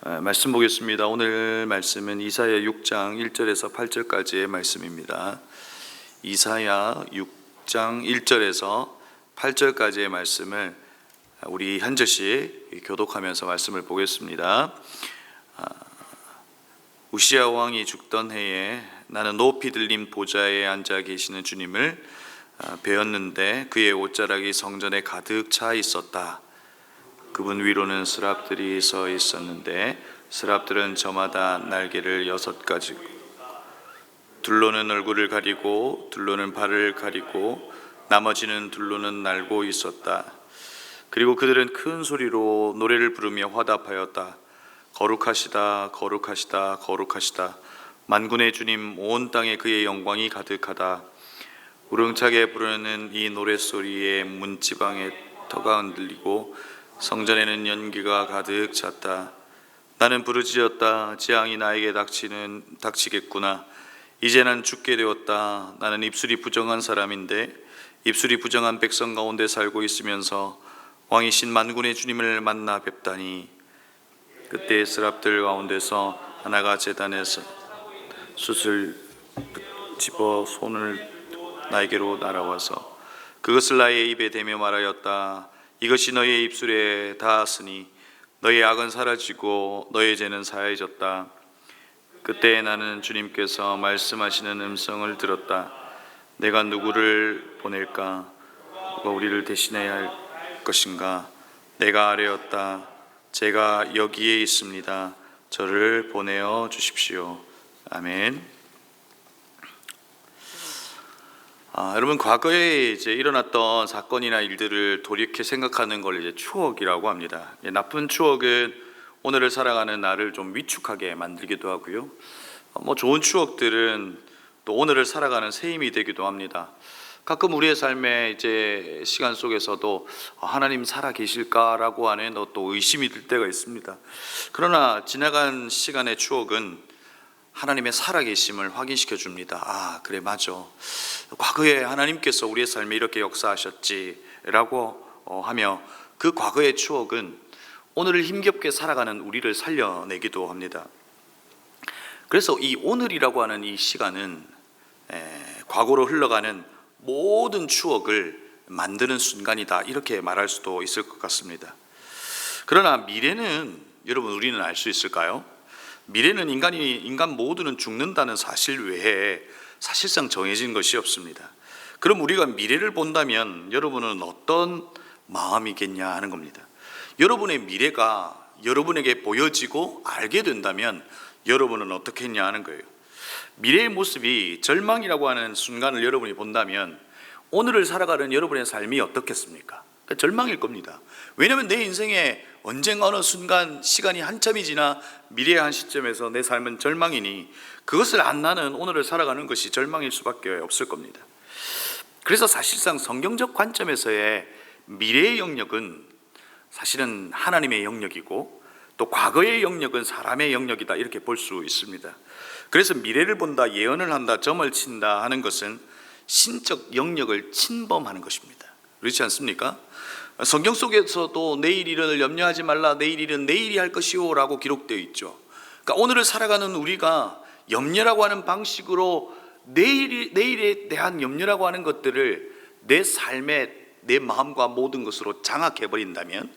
말씀 보겠습니다. 오늘 말씀은 이사야 6장 1절에서 8절까지의 말씀입니다. 이사야 6장 1절에서 8절까지의 말씀을 우리 한 절씩 교독하면서 말씀을 보겠습니다. 우시야 왕이 죽던 해에 나는 높이 들린 보좌에 앉아 계시는 주님을 배웠는데 그의 옷자락이 성전에 가득 차 있었다. 그분 위로는 스랍들이 서 있었는데 스랍들은 저마다 날개를 6가지, 둘로는 얼굴을 가리고 둘로는 발을 가리고 나머지는 둘로는 날고 있었다. 그리고 그들은 큰 소리로 노래를 부르며 화답하였다. 거룩하시다, 거룩하시다, 거룩하시다. 만군의 주님, 온 땅에 그의 영광이 가득하다. 우렁차게 부르는 이 노랫소리에 문지방에 터가 흔들리고 성전에는 연기가 가득 찼다. 나는 부르짖었다. 재앙이 나에게 닥치겠구나. 이제 난 죽게 되었다. 나는 입술이 부정한 사람인데 입술이 부정한 백성 가운데 살고 있으면서 왕이신 만군의 주님을 만나 뵙다니. 그때 스랍들 가운데서 하나가 제단에서 숯을 집어 손을 나에게로 날아와서 그것을 나의 입에 대며 말하였다. 이것이 너의 입술에 닿았으니 너의 악은 사라지고 너의 죄는 사해졌다. 그때 나는 주님께서 말씀하시는 음성을 들었다. 내가 누구를 보낼까? 누가 우리를 대신해야 할 것인가? 내가 아뢰었다. 제가 여기에 있습니다. 저를 보내어 주십시오. 아멘. 여러분, 과거에 이제 일어났던 사건이나 일들을 돌이켜 생각하는 걸 이제 추억이라고 합니다. 나쁜 추억은 오늘을 살아가는 나를 좀 위축하게 만들기도 하고요. 좋은 추억들은 또 오늘을 살아가는 새 힘이 되기도 합니다. 가끔 우리의 삶의 이제 시간 속에서도 하나님 살아 계실까라고 하는 또 의심이 들 때가 있습니다. 그러나 지나간 시간의 추억은 하나님의 살아계심을 확인시켜 줍니다. 그래, 맞아. 과거에 하나님께서 우리의 삶에 이렇게 역사하셨지라고 하며 그 과거의 추억은 오늘을 힘겹게 살아가는 우리를 살려내기도 합니다. 그래서 이 오늘이라고 하는 이 시간은 과거로 흘러가는 모든 추억을 만드는 순간이다, 이렇게 말할 수도 있을 것 같습니다. 그러나 미래는 여러분, 우리는 알 수 있을까요? 미래는 인간 모두는 죽는다는 사실 외에 사실상 정해진 것이 없습니다. 그럼 우리가 미래를 본다면 여러분은 어떤 마음이겠냐 하는 겁니다. 여러분의 미래가 여러분에게 보여지고 알게 된다면 여러분은 어떻게 했냐 하는 거예요. 미래의 모습이 절망이라고 하는 순간을 여러분이 본다면 오늘을 살아가는 여러분의 삶이 어떻겠습니까? 절망일 겁니다. 왜냐하면 내 인생에 언젠가 어느 순간 시간이 한참이 지나 미래의 한 시점에서 내 삶은 절망이니 그것을 안 나는 오늘을 살아가는 것이 절망일 수밖에 없을 겁니다. 그래서 사실상 성경적 관점에서의 미래의 영역은 사실은 하나님의 영역이고 또 과거의 영역은 사람의 영역이다, 이렇게 볼 수 있습니다. 그래서 미래를 본다, 예언을 한다, 점을 친다 하는 것은 신적 영역을 침범하는 것입니다. 그렇지 않습니까? 성경 속에서도 내일 일을 염려하지 말라, 내일 일은 내일이 할 것이오 라고 기록되어 있죠. 그러니까 오늘을 살아가는 우리가 염려라고 하는 방식으로 내일에 대한 염려라고 하는 것들을 내 삶에 내 마음과 모든 것으로 장악해버린다면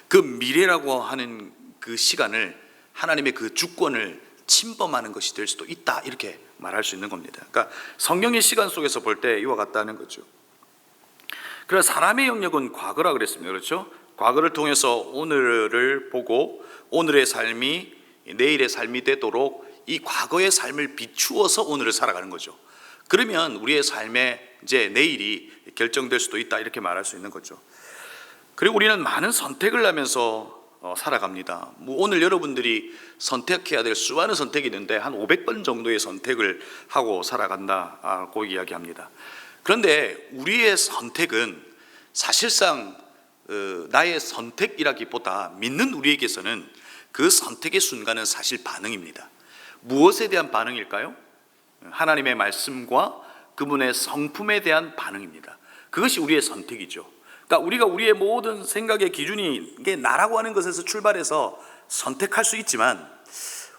그 미래라고 하는 그 시간을 하나님의 그 주권을 침범하는 것이 될 수도 있다, 이렇게 말할 수 있는 겁니다. 그러니까 성경의 시간 속에서 볼 때 이와 같다는 거죠. 그래서 사람의 영역은 과거라 그랬습니다. 그렇죠? 과거를 통해서 오늘을 보고 오늘의 삶이 내일의 삶이 되도록 이 과거의 삶을 비추어서 오늘을 살아가는 거죠. 그러면 우리의 삶의 이제 내일이 결정될 수도 있다, 이렇게 말할 수 있는 거죠. 그리고 우리는 많은 선택을 하면서 살아갑니다. 오늘 여러분들이 선택해야 될 수많은 선택이 있는데 한 500번 정도의 선택을 하고 살아간다고 이야기합니다. 그런데 우리의 선택은 사실상 나의 선택이라기보다 믿는 우리에게서는 그 선택의 순간은 사실 반응입니다. 무엇에 대한 반응일까요? 하나님의 말씀과 그분의 성품에 대한 반응입니다. 그것이 우리의 선택이죠. 그러니까 우리가 우리의 모든 생각의 기준이 이게 나라고 하는 것에서 출발해서 선택할 수 있지만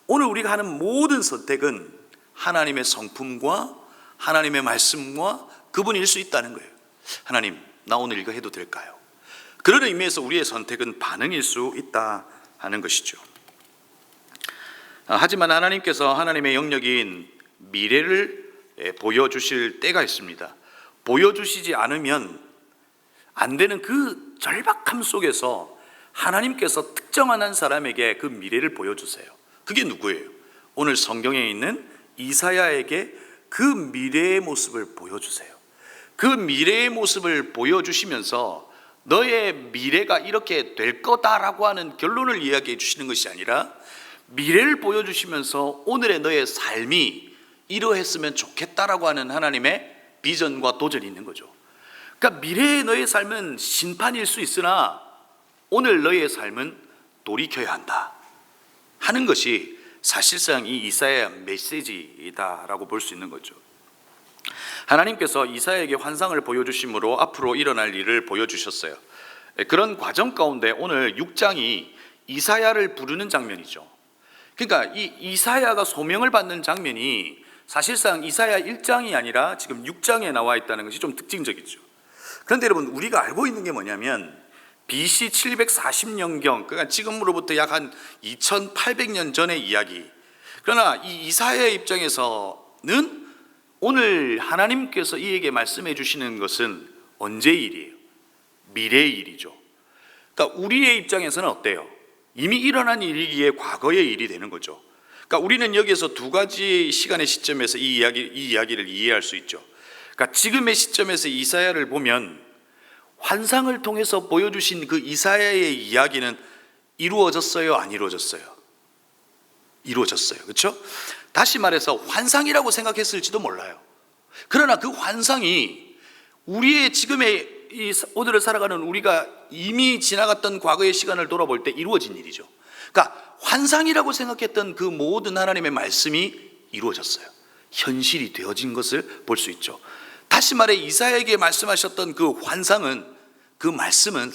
오늘 우리가 하는 모든 선택은 하나님의 성품과 하나님의 말씀과 그분일 수 있다는 거예요. 하나님, 나 오늘 이거 해도 될까요? 그런 의미에서 우리의 선택은 반응일 수 있다 하는 것이죠. 하지만 하나님께서 하나님의 영역인 미래를 보여주실 때가 있습니다. 보여주시지 않으면 안 되는 그 절박함 속에서 하나님께서 특정한 한 사람에게 그 미래를 보여주세요. 그게 누구예요? 오늘 성경에 있는 이사야에게 그 미래의 모습을 보여주세요. 그 미래의 모습을 보여주시면서 너의 미래가 이렇게 될 거다라고 하는 결론을 이야기해 주시는 것이 아니라 미래를 보여주시면서 오늘의 너의 삶이 이러했으면 좋겠다라고 하는 하나님의 비전과 도전이 있는 거죠. 그러니까 미래의 너의 삶은 심판일 수 있으나 오늘 너의 삶은 돌이켜야 한다 하는 것이 사실상 이 이사야 메시지이다라고 볼 수 있는 거죠. 하나님께서 이사야에게 환상을 보여주심으로 앞으로 일어날 일을 보여주셨어요. 그런 과정 가운데 오늘 6장이 이사야를 부르는 장면이죠. 그러니까 이 이사야가 소명을 받는 장면이 사실상 이사야 1장이 아니라 지금 6장에 나와 있다는 것이 좀 특징적이죠. 그런데 여러분, 우리가 알고 있는 게 뭐냐면 BC 740년경, 그러니까 지금으로부터 약 한 2800년 전의 이야기. 그러나 이 이사야의 입장에서는 오늘 하나님께서 이에게 말씀해 주시는 것은 언제의 일이에요? 미래의 일이죠. 그러니까 우리의 입장에서는 어때요? 이미 일어난 일이기에 과거의 일이 되는 거죠. 그러니까 우리는 여기에서 두 가지 시간의 시점에서 이 이야기를 이해할 수 있죠. 그러니까 지금의 시점에서 이사야를 보면 환상을 통해서 보여주신 그 이사야의 이야기는 이루어졌어요? 안 이루어졌어요? 이루어졌어요. 그렇죠? 다시 말해서 환상이라고 생각했을지도 몰라요. 그러나 그 환상이 우리의 지금의 오늘을 살아가는 우리가 이미 지나갔던 과거의 시간을 돌아볼 때 이루어진 일이죠. 그러니까 환상이라고 생각했던 그 모든 하나님의 말씀이 이루어졌어요. 현실이 되어진 것을 볼 수 있죠. 다시 말해 이사야에게 말씀하셨던 그 환상은, 그 말씀은,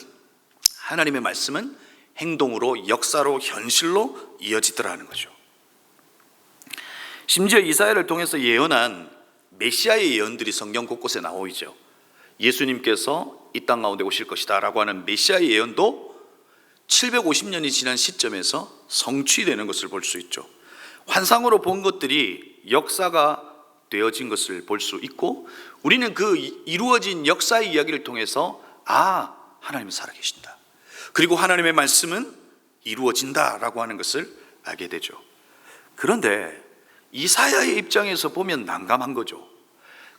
하나님의 말씀은 행동으로, 역사로, 현실로 이어지더라는 거죠. 심지어 이사야를 통해서 예언한 메시아의 예언들이 성경 곳곳에 나오죠. 예수님께서 이 땅 가운데 오실 것이다 라고 하는 메시아의 예언도 750년이 지난 시점에서 성취되는 것을 볼 수 있죠. 환상으로 본 것들이 역사가 되어진 것을 볼 수 있고, 우리는 그 이루어진 역사의 이야기를 통해서 하나님은 살아계신다, 그리고 하나님의 말씀은 이루어진다라고 하는 것을 알게 되죠. 그런데 이사야의 입장에서 보면 난감한 거죠.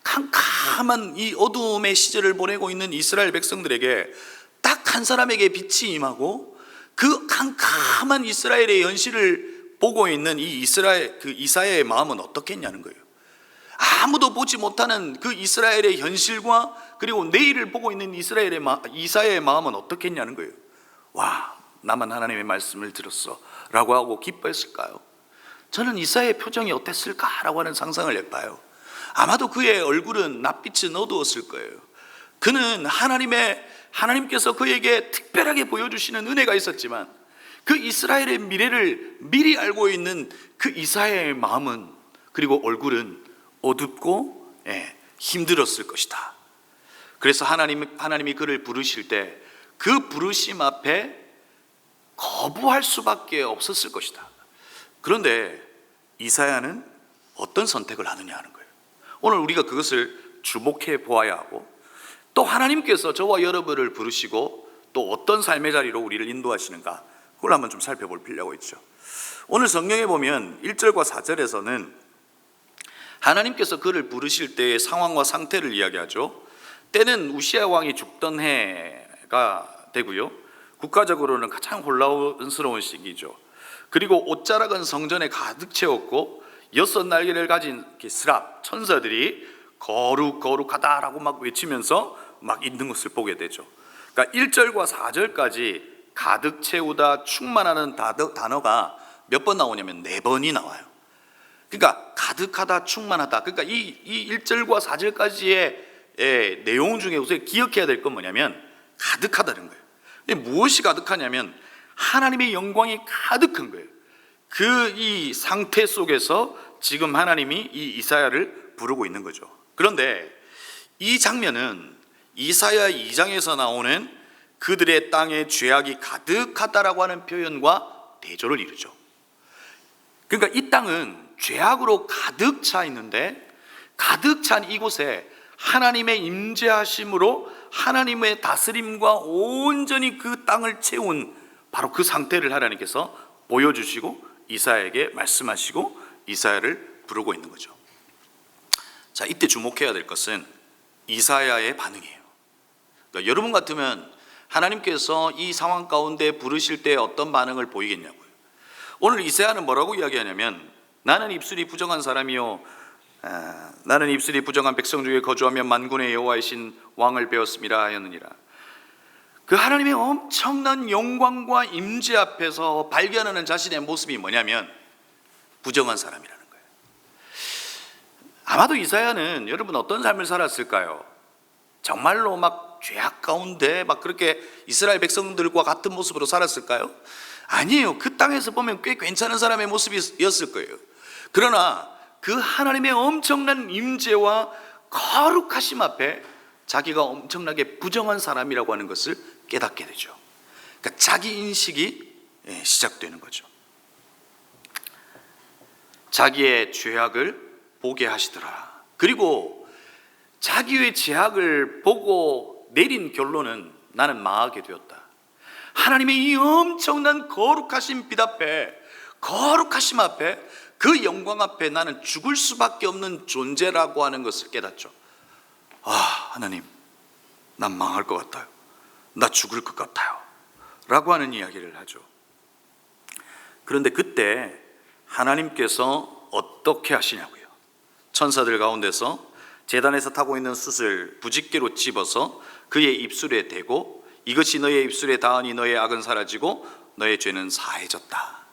캄캄한 이 어두움의 시절을 보내고 있는 이스라엘 백성들에게 딱 한 사람에게 빛이 임하고 그 캄캄한 이스라엘의 현실을 보고 있는 이 이사야의 마음은 어떻겠냐는 거예요. 아무도 보지 못하는 그 이스라엘의 현실과 그리고 내일을 보고 있는 이사야의 마음은 어떻겠냐는 거예요. 와, 나만 하나님의 말씀을 들었어 라고 하고 기뻐했을까요? 저는 이사야의 표정이 어땠을까라고 하는 상상을 해봐요. 아마도 그의 얼굴은 낯빛은 어두웠을 거예요. 그는 하나님께서 그에게 특별하게 보여주시는 은혜가 있었지만 그 이스라엘의 미래를 미리 알고 있는 그 이사야의 마음은, 그리고 얼굴은 어둡고 힘들었을 것이다. 그래서 하나님이 그를 부르실 때 그 부르심 앞에 거부할 수밖에 없었을 것이다. 그런데 이사야는 어떤 선택을 하느냐 하는 거예요. 오늘 우리가 그것을 주목해 보아야 하고, 또 하나님께서 저와 여러분을 부르시고 또 어떤 삶의 자리로 우리를 인도하시는가, 그걸 한번 좀 살펴볼 필요가 있죠. 오늘 성경에 보면 1절과 4절에서는 하나님께서 그를 부르실 때의 상황과 상태를 이야기하죠. 때는 우시야 왕이 죽던 해가 되고요, 국가적으로는 가장 혼란스러운 시기죠. 그리고 옷자락은 성전에 가득 채웠고 6 날개를 가진 스랍 천사들이 거룩하다라고 막 외치면서 막 있는 것을 보게 되죠. 그러니까 1절과 4절까지 가득 채우다, 충만하는 단어가 몇 번 나오냐면 4번이 나와요. 그러니까 가득하다, 충만하다. 그러니까 이 1절과 4절까지의 내용 중에 우선 기억해야 될 건 뭐냐면 가득하다는 거예요. 무엇이 가득하냐면 하나님의 영광이 가득한 거예요. 그 이 상태 속에서 지금 하나님이 이 이사야를 부르고 있는 거죠. 그런데 이 장면은 이사야 2장에서 나오는 그들의 땅에 죄악이 가득하다라고 하는 표현과 대조를 이루죠. 그러니까 이 땅은 죄악으로 가득 차 있는데, 가득 찬 이곳에 하나님의 임재하심으로 하나님의 다스림과 온전히 그 땅을 채운 바로 그 상태를 하나님께서 보여주시고 이사야에게 말씀하시고 이사야를 부르고 있는 거죠. 자, 이때 주목해야 될 것은 이사야의 반응이에요. 그러니까 여러분 같으면 하나님께서 이 상황 가운데 부르실 때 어떤 반응을 보이겠냐고요. 오늘 이사야는 뭐라고 이야기하냐면, 나는 입술이 부정한 사람이요, 나는 입술이 부정한 백성 중에 거주하며 만군의 여호와이신 왕을 배웠음이라 하였느니라. 그 하나님의 엄청난 영광과 임재 앞에서 발견하는 자신의 모습이 뭐냐면 부정한 사람이라는 거예요. 아마도 이사야는 여러분 어떤 삶을 살았을까요? 정말로 막 죄악 가운데 막 그렇게 이스라엘 백성들과 같은 모습으로 살았을까요? 아니에요. 그 땅에서 보면 꽤 괜찮은 사람의 모습이었을 거예요. 그러나 그 하나님의 엄청난 임재와 거룩하심 앞에 자기가 엄청나게 부정한 사람이라고 하는 것을 깨닫게 되죠. 그러니까 자기 인식이 시작되는 거죠. 자기의 죄악을 보게 하시더라. 그리고 자기의 죄악을 보고 내린 결론은 나는 망하게 되었다. 하나님의 이 엄청난 거룩하신 빛 앞에, 거룩하심 앞에, 그 영광 앞에 나는 죽을 수밖에 없는 존재라고 하는 것을 깨닫죠. 아, 하나님, 난 망할 것 같아요. 나 죽을 것 같아요. 라고 하는 이야기를 하죠. 그런데 그때 하나님께서 어떻게 하시냐고요. 천사들 가운데서 제단에서 타고 있는 숯을 부집개로 집어서 그의 입술에 대고, 이것이 너의 입술에 닿으니 너의 악은 사라지고 너의 죄는 사해졌다.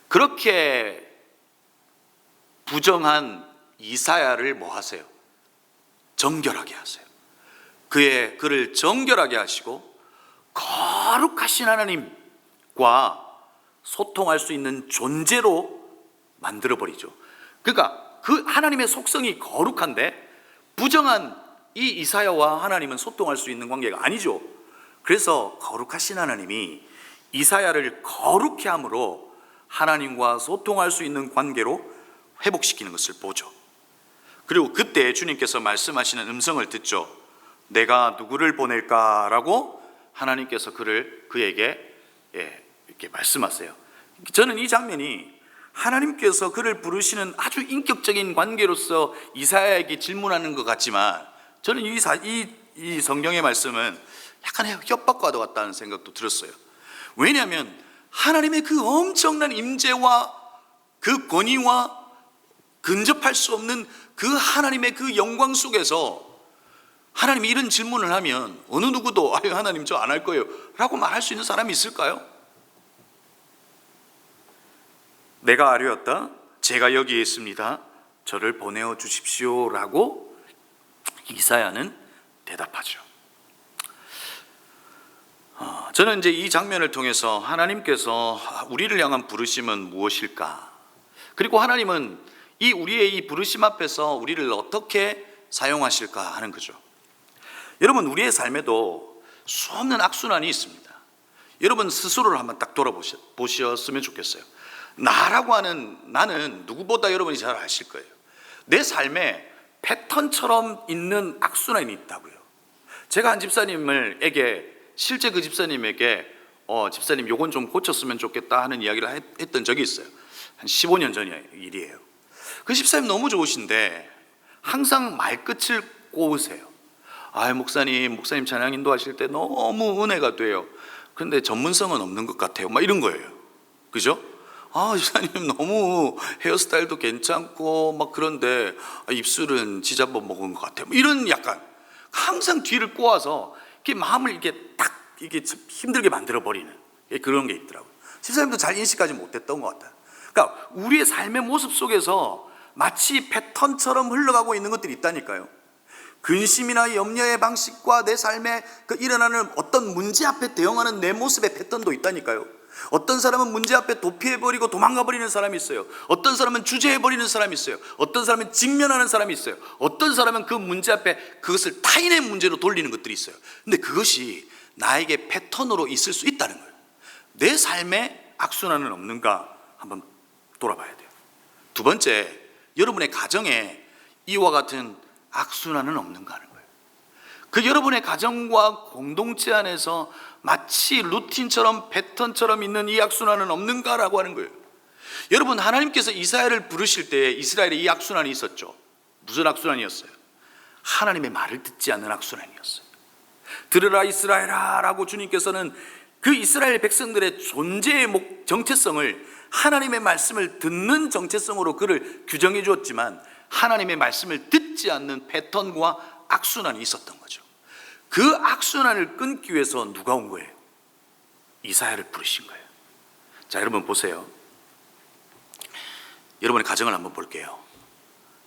그렇게 부정한 이사야를 뭐 하세요? 정결하게 하세요. 그를 정결하게 하시고 거룩하신 하나님과 소통할 수 있는 존재로 만들어버리죠. 그러니까 그 하나님의 속성이 거룩한데 부정한 이 이사야와 하나님은 소통할 수 있는 관계가 아니죠. 그래서 거룩하신 하나님이 이사야를 거룩히 함으로 하나님과 소통할 수 있는 관계로 회복시키는 것을 보죠. 그리고 그때 주님께서 말씀하시는 음성을 듣죠. 내가 누구를 보낼까라고 하나님께서 그에게 이렇게 말씀하세요. 저는 이 장면이 하나님께서 그를 부르시는 아주 인격적인 관계로서 이사야에게 질문하는 것 같지만, 저는 이 성경의 말씀은 약간 협박과도 같다는 생각도 들었어요. 왜냐하면 하나님의 그 엄청난 임재와 그 권위와 근접할 수 없는 그 하나님의 그 영광 속에서 하나님이 이런 질문을 하면 어느 누구도 아유 하나님 저 안 할 거예요 라고 말할 수 있는 사람이 있을까요? 내가 아뢰었다. 제가 여기에 있습니다. 저를 보내어 주십시오 라고 이사야는 대답하죠. 저는 이제 이 장면을 통해서 하나님께서 우리를 향한 부르심은 무엇일까? 그리고 하나님은 우리의 이 부르심 앞에서 우리를 어떻게 사용하실까 하는 거죠. 여러분, 우리의 삶에도 수없는 악순환이 있습니다. 여러분 스스로를 한번 딱 돌아보셨으면 좋겠어요. 나는 누구보다 여러분이 잘 아실 거예요. 내 삶에 패턴처럼 있는 악순환이 있다고요. 제가 한 실제 그 집사님에게 집사님 요건 좀 고쳤으면 좋겠다 하는 이야기를 했던 적이 있어요. 한 15년 전의 일이에요. 그 집사님 너무 좋으신데 항상 말끝을 꼬으세요. 목사님 찬양 인도하실 때 너무 은혜가 돼요. 그런데 전문성은 없는 것 같아요. 막 이런 거예요. 그죠? 집사님 너무 헤어스타일도 괜찮고 막 그런데 입술은 지잡아 먹은 것 같아요. 이런 약간 항상 뒤를 꼬아서 이렇게 마음을 이렇게 힘들게 만들어 버리는 그런 게 있더라고요. 집사님도 잘 인식하지 못했던 것 같아요. 그러니까 우리의 삶의 모습 속에서 마치 패턴처럼 흘러가고 있는 것들이 있다니까요. 근심이나 염려의 방식과 내 삶에 일어나는 어떤 문제 앞에 대응하는 내 모습의 패턴도 있다니까요. 어떤 사람은 문제 앞에 도피해버리고 도망가버리는 사람이 있어요. 어떤 사람은 주저해버리는 사람이 있어요. 어떤 사람은 직면하는 사람이 있어요. 어떤 사람은 그 문제 앞에 그것을 타인의 문제로 돌리는 것들이 있어요. 근데 그것이 나에게 패턴으로 있을 수 있다는 거예요. 내 삶에 악순환은 없는가 한번 돌아봐야 돼요. 두 번째, 여러분의 가정에 이와 같은 악순환은 없는가 하는 거예요. 그 여러분의 가정과 공동체 안에서 마치 루틴처럼 패턴처럼 있는 이 악순환은 없는가라고 하는 거예요. 여러분, 하나님께서 이스라엘을 부르실 때 이스라엘에 이 악순환이 있었죠. 무슨 악순환이었어요? 하나님의 말을 듣지 않는 악순환이었어요. 들으라 이스라엘아 라고 주님께서는 그 이스라엘 백성들의 존재의 정체성을 하나님의 말씀을 듣는 정체성으로 그를 규정해 주었지만 하나님의 말씀을 듣지 않는 패턴과 악순환이 있었던 거죠. 그 악순환을 끊기 위해서 누가 온 거예요? 이사야를 부르신 거예요. 자, 여러분 보세요. 여러분의 가정을 한번 볼게요.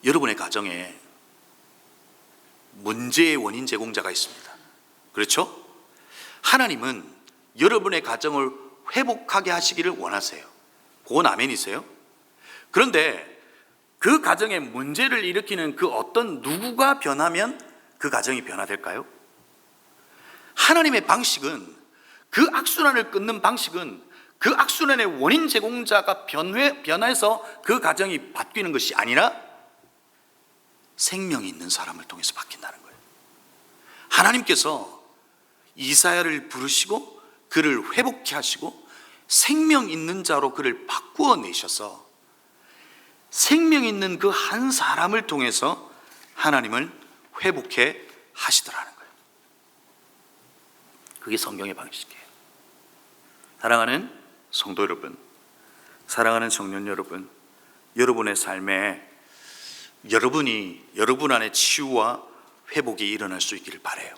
여러분의 가정에 문제의 원인 제공자가 있습니다. 그렇죠? 하나님은 여러분의 가정을 회복하게 하시기를 원하세요. 그건 아멘이세요? 그런데 그 가정에 문제를 일으키는 그 어떤 누구가 변하면 그 가정이 변화될까요? 하나님의 방식은, 그 악순환을 끊는 방식은 그 악순환의 원인 제공자가 변해서 그 가정이 바뀌는 것이 아니라 생명이 있는 사람을 통해서 바뀐다는 거예요. 하나님께서 이사야를 부르시고 그를 회복케 하시고 생명 있는 자로 그를 바꾸어 내셔서 생명 있는 그 한 사람을 통해서 하나님을 회복해 하시더라는 거예요. 그게 성경의 방식이에요. 사랑하는 성도 여러분, 사랑하는 청년 여러분, 여러분의 삶에 여러분 안에 치유와 회복이 일어날 수 있기를 바라요.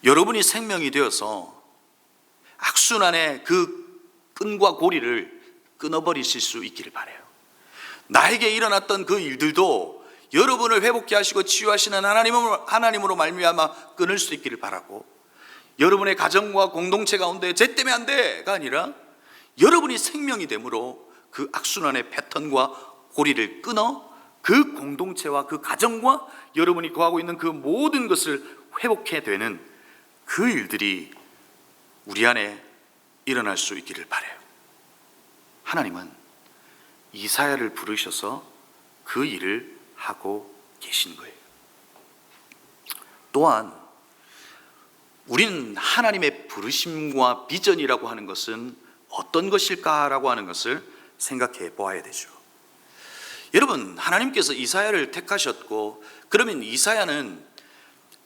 여러분이 생명이 되어서 악순환의 그 끈과 고리를 끊어버리실 수 있기를 바라요. 나에게 일어났던 그 일들도 여러분을 회복케 하시고 치유하시는 하나님으로 말미암아 끊을 수 있기를 바라고, 여러분의 가정과 공동체 가운데 쟤 때문에 안 돼가 아니라 여러분이 생명이 되므로 그 악순환의 패턴과 고리를 끊어 그 공동체와 그 가정과 여러분이 거하고 있는 그 모든 것을 회복해 되는 그 일들이 우리 안에 일어날 수 있기를 바라요. 하나님은 이사야를 부르셔서 그 일을 하고 계신 거예요. 또한 우리는 하나님의 부르심과 비전이라고 하는 것은 어떤 것일까라고 하는 것을 생각해 보아야 되죠. 여러분, 하나님께서 이사야를 택하셨고, 그러면 이사야는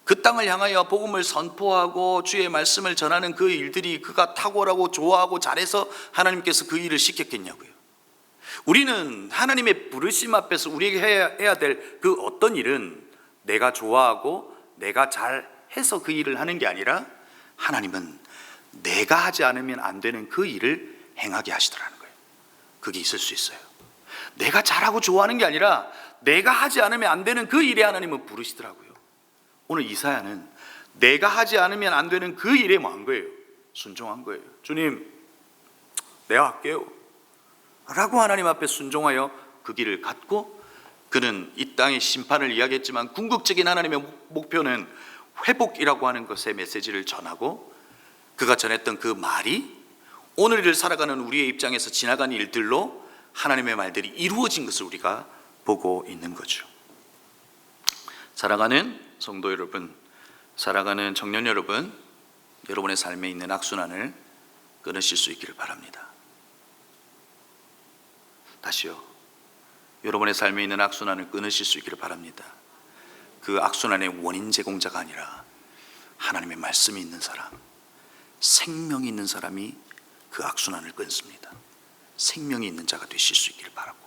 그 땅을 향하여 복음을 선포하고 주의 말씀을 전하는 그 일들이 그가 탁월하고 좋아하고 잘해서 하나님께서 그 일을 시켰겠냐고요. 우리는 하나님의 부르심 앞에서 우리에게 해야 될 그 어떤 일은 내가 좋아하고 내가 잘해서 그 일을 하는 게 아니라 하나님은 내가 하지 않으면 안 되는 그 일을 행하게 하시더라는 거예요. 그게 있을 수 있어요. 내가 잘하고 좋아하는 게 아니라 내가 하지 않으면 안 되는 그 일에 하나님은 부르시더라고요. 오늘 이사야는 내가 하지 않으면 안 되는 그 일에 뭐 한 거예요? 순종한 거예요. 주님, 내가 할게요 라고 하나님 앞에 순종하여 그 길을 갔고, 그는 이 땅의 심판을 이야기했지만 궁극적인 하나님의 목표는 회복이라고 하는 것의 메시지를 전하고, 그가 전했던 그 말이 오늘을 살아가는 우리의 입장에서 지나간 일들로 하나님의 말들이 이루어진 것을 우리가 보고 있는 거죠. 사랑하는 성도 여러분, 사랑하는 청년 여러분, 여러분의 삶에 있는 악순환을 끊으실 수 있기를 바랍니다. 다시요, 여러분의 삶에 있는 악순환을 끊으실 수 있기를 바랍니다. 그 악순환의 원인 제공자가 아니라 하나님의 말씀이 있는 사람, 생명이 있는 사람이 그 악순환을 끊습니다. 생명이 있는 자가 되실 수 있기를 바라고,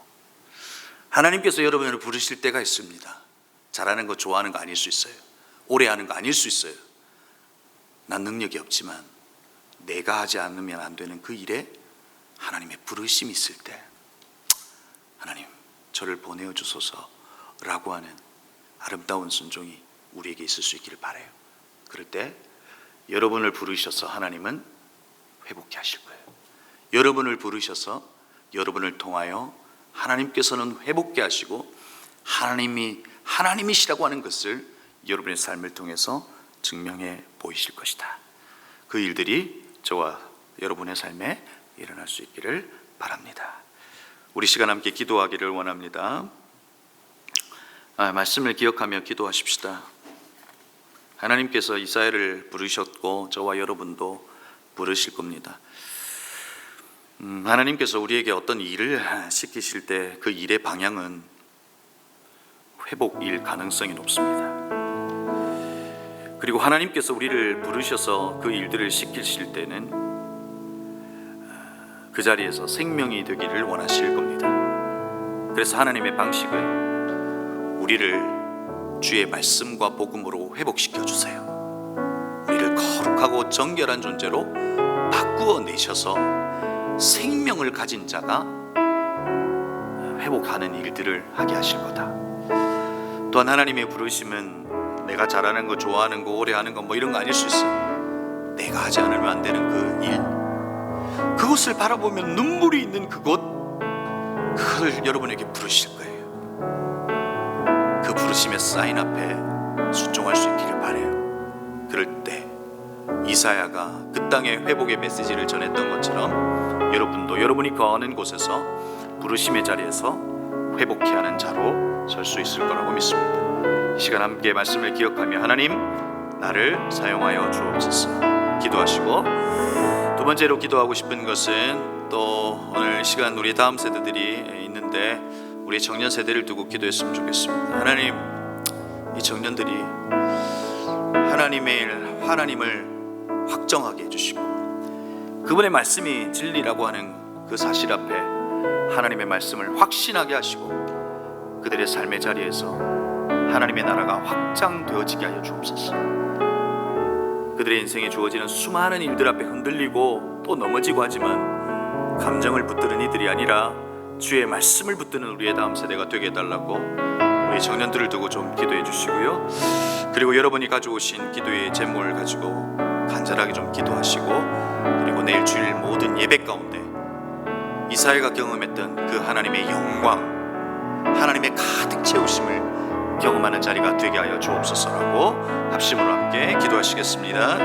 하나님께서 여러분을 부르실 때가 있습니다. 잘하는 거 좋아하는 거 아닐 수 있어요. 오래 하는 거 아닐 수 있어요. 난 능력이 없지만 내가 하지 않으면 안 되는 그 일에 하나님의 부르심이 있을 때, 하나님 저를 보내어 주소서라고 하는 아름다운 순종이 우리에게 있을 수 있기를 바라요. 그럴 때 여러분을 부르셔서 하나님은 회복케 하실 거예요. 여러분을 부르셔서 여러분을 통하여 하나님께서는 회복케 하시고 하나님이 하나님이시라고 하는 것을 여러분의 삶을 통해서 증명해 보이실 것이다. 그 일들이 저와 여러분의 삶에 일어날 수 있기를 바랍니다. 우리 시간 함께 기도하기를 원합니다. 말씀을 기억하며 기도하십시다. 하나님께서 이사야를 부르셨고 저와 여러분도 부르실 겁니다. 하나님께서 우리에게 어떤 일을 시키실 때 그 일의 방향은 회복일 가능성이 높습니다. 그리고 하나님께서 우리를 부르셔서 그 일들을 시키실 때는 그 자리에서 생명이 되기를 원하실 겁니다. 그래서 하나님의 방식은 우리를 주의 말씀과 복음으로 회복시켜 주세요. 우리를 거룩하고 정결한 존재로 바꾸어 내셔서 생명을 가진 자가 회복하는 일들을 하게 하실 거다. 또한 하나님의 부르심은 내가 잘하는 거, 좋아하는 거, 오래 하는 거 뭐 이런 거 아닐 수 있어요. 내가 하지 않으면 안 되는 그 일, 그것을 바라보면 눈물이 있는 그곳, 그걸 여러분에게 부르실 거예요. 그 부르심의 사인 앞에 순종할 수 있기를 바라요. 그럴 때 이사야가 그 땅의 회복의 메시지를 전했던 것처럼 여러분도 여러분이 거하는 곳에서 부르심의 자리에서 회복케 하는 자로 설 수 있을 거라고 믿습니다. 이 시간 함께 말씀을 기억하며 하나님 나를 사용하여 주옵소서 기도하시고, 두 번째로 기도하고 싶은 것은 또 오늘 시간 우리 다음 세대들이 있는데 우리 청년 세대를 두고 기도했으면 좋겠습니다. 하나님, 이 청년들이 하나님을 확정하게 해주시고 그분의 말씀이 진리라고 하는 그 사실 앞에 하나님의 말씀을 확신하게 하시고 그들의 삶의 자리에서 하나님의 나라가 확장되어지게 하여 주옵소서. 그들의 인생에 주어지는 수많은 일들 앞에 흔들리고 또 넘어지고 하지만 감정을 붙드는 이들이 아니라 주의 말씀을 붙드는 우리의 다음 세대가 되게 해달라고 우리 청년들을 두고 좀 기도해 주시고요. 그리고 여러분이 가져오신 기도의 제목을 가지고 간절하게 좀 기도하시고, 그리고 내일 주일 모든 예배 가운데 이사야가 경험했던 그 하나님의 영광, 하나님의 가득 채우심을 경험하는 자리가 되게 하여 주옵소서라고 합심으로 함께 기도하시겠습니다.